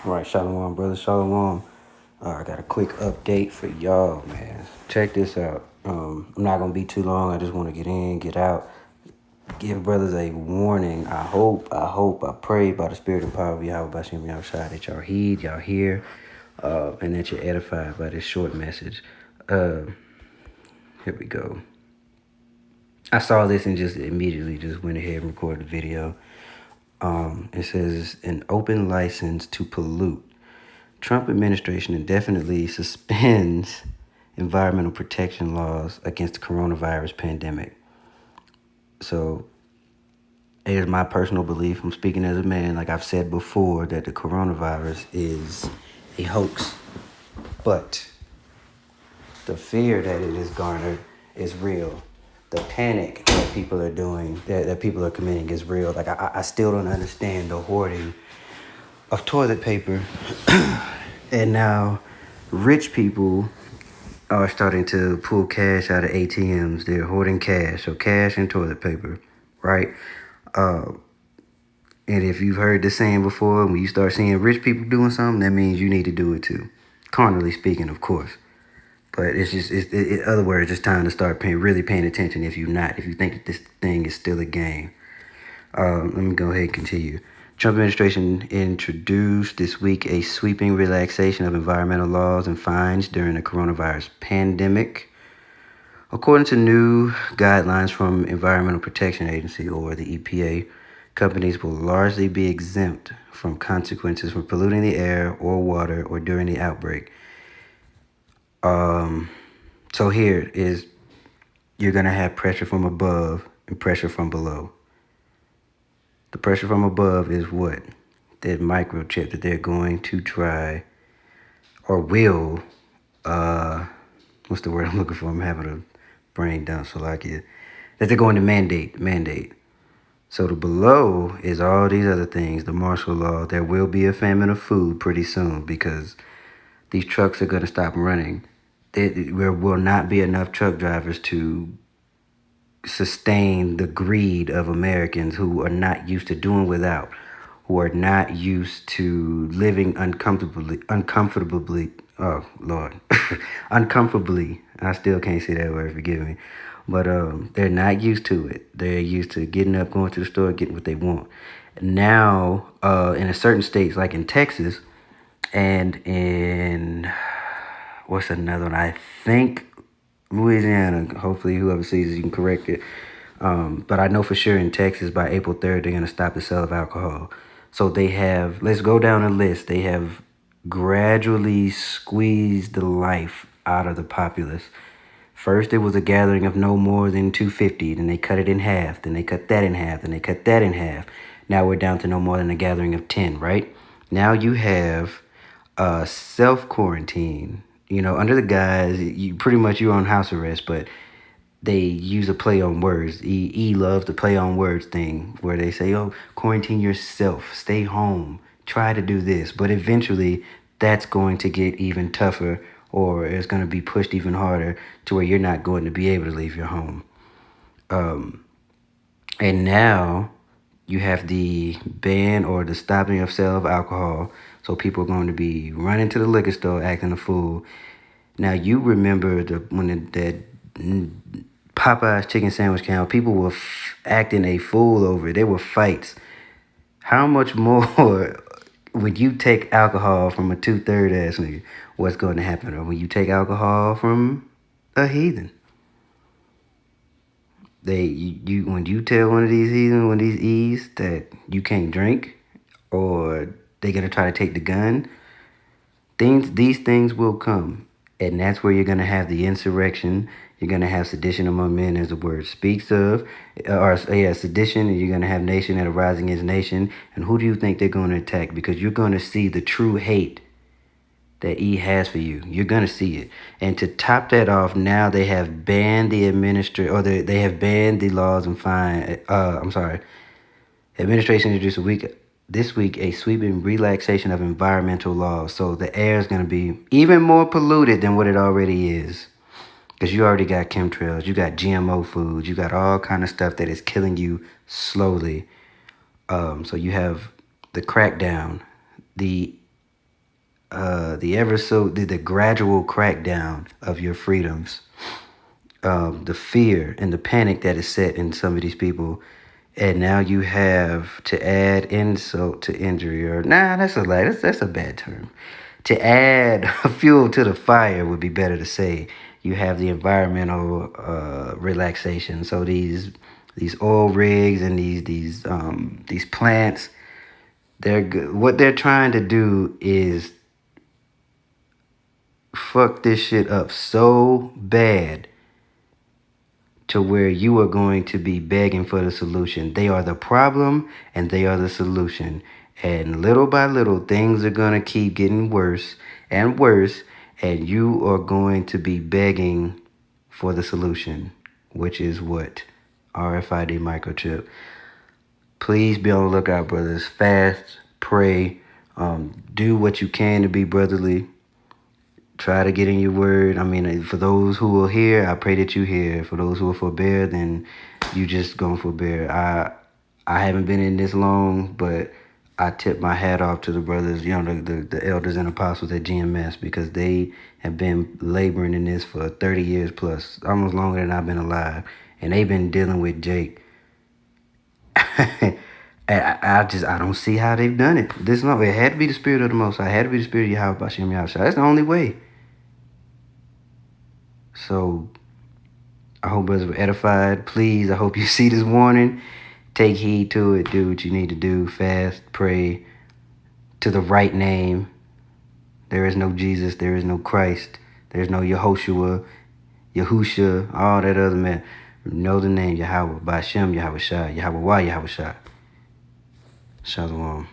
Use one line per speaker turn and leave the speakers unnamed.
All right, Shalom, brother, Shalom. I got a quick update for y'all, man. Check this out. I'm not gonna be too long. I just want to get in, get out, give brothers a warning. I pray by the Spirit and power of Yahweh Bashim Yahushua that y'all heed, y'all hear, and that you're edified by this short message. Uh, Here we go. I saw this and just immediately just went ahead and recorded the video. It says an open license to pollute. Trump administration indefinitely suspends environmental protection laws against the coronavirus pandemic. So it is my personal belief, I'm speaking as a man, like I've said before, that the coronavirus is a hoax. But the fear that it is garnered is real. The panic that people are doing, that people are committing is real. Like I still don't understand the hoarding of toilet paper. And now rich people are starting to pull cash out of ATMs. They're hoarding cash, so cash and toilet paper, right? And if you've heard this saying before, when you start seeing rich people doing something, that means you need to do it too. Carnally speaking, of course. But it's just, in other words, it's time to start really paying attention if you think that this thing is still a game. Let me go ahead and continue. Trump administration introduced this week a sweeping relaxation of environmental laws and fines during the coronavirus pandemic. According to new guidelines from Environmental Protection Agency, or the EPA, companies will largely be exempt from consequences for polluting the air or water or during the outbreak. So here is, you're going to have pressure from above and pressure from below. The pressure from above is what? That microchip that they're going to try, or will, what's the word I'm looking for? I'm having a brain dump, so like it. That they're going to mandate. So the below is all these other things, the martial law. There will be a famine of food pretty soon because these trucks are going to stop running. There will not be enough truck drivers to sustain the greed of Americans who are not used to doing without, who are not used to living uncomfortably. Oh Lord, uncomfortably. I still can't say that word. Forgive me, but they're not used to it. They're used to getting up, going to the store, getting what they want. Now, in a certain states like in Texas, and in what's another one? I think Louisiana. Hopefully, whoever sees it, you can correct it. But I know for sure in Texas, by April 3rd, they're going to stop the sale of alcohol. So they have, let's go down the list. They have gradually squeezed the life out of the populace. First, it was a gathering of no more than 250. Then they cut it in half. Then they cut that in half. Then they cut that in half. Now we're down to no more than a gathering of 10, right? Now you have self-quarantine. You know, under the guise, you're on house arrest, but they use a play on words. E loves the play on words thing where they say, oh, quarantine yourself, stay home, try to do this. But eventually that's going to get even tougher, or it's going to be pushed even harder to where you're not going to be able to leave your home. And now you have the ban or the stopping of sale of alcohol. So people are going to be running to the liquor store acting a fool. Now you remember when that Popeye's chicken sandwich came out, people were acting a fool over it. There were fights. How much more would you take alcohol from a 2/3 ass nigga? What's going to happen? Or when you take alcohol from a heathen? When you tell one of these heathen, one of these E's that you can't drink, or they're gonna try to take the gun, these things will come. And that's where you're going to have the insurrection. You're going to have sedition among men, as the word speaks of. Sedition, and you're going to have nation that arise against nation. And who do you think they're going to attack? Because you're going to see the true hate that E has for you. You're going to see it. And to top that off, now they have banned the they have banned the laws and administration introduced this week a sweeping relaxation of environmental laws. So the air is going to be even more polluted than what it already is. Because you already got chemtrails, you got GMO foods, you got all kind of stuff that is killing you slowly. So you have the crackdown, the the gradual crackdown of your freedoms, the fear and the panic that is set in some of these people. And now you have to add insult to injury, or that's a bad term. To add fuel to the fire would be better to say. You have the environmental relaxation. So these oil rigs and these plants, they're good. What they're trying to do is fuck this shit up so bad to where you are going to be begging for the solution. They are the problem and they are the solution. And little by little, things are going to keep getting worse and worse. And you are going to be begging for the solution, which is what? RFID microchip. Please be on the lookout, brothers. Fast, pray, do what you can to be brotherly. Try to get in your word. I mean, for those who will hear, I pray that you hear. For those who will forbear, then you just gonna forbear. I haven't been in this long, but I tip my hat off to the brothers, the elders and apostles at GMS, because they have been laboring in this for 30 years plus, almost longer than I've been alive. And they've been dealing with Jake. I don't see how they've done it. It had to be the spirit of the Most High. It had to be the spirit of Yahweh Bashem Yahushua. That's the only way. So I hope brothers were edified. Please, I hope you see this warning. Take heed to it. Do what you need to do. Fast, pray to the right name. There is no Jesus. There is no Christ. There is no Yehoshua, Yahusha, all that other man. Know the name Yahweh, Bashem Yahweh Shai, Yahweh Yahweh Shai. Shalom.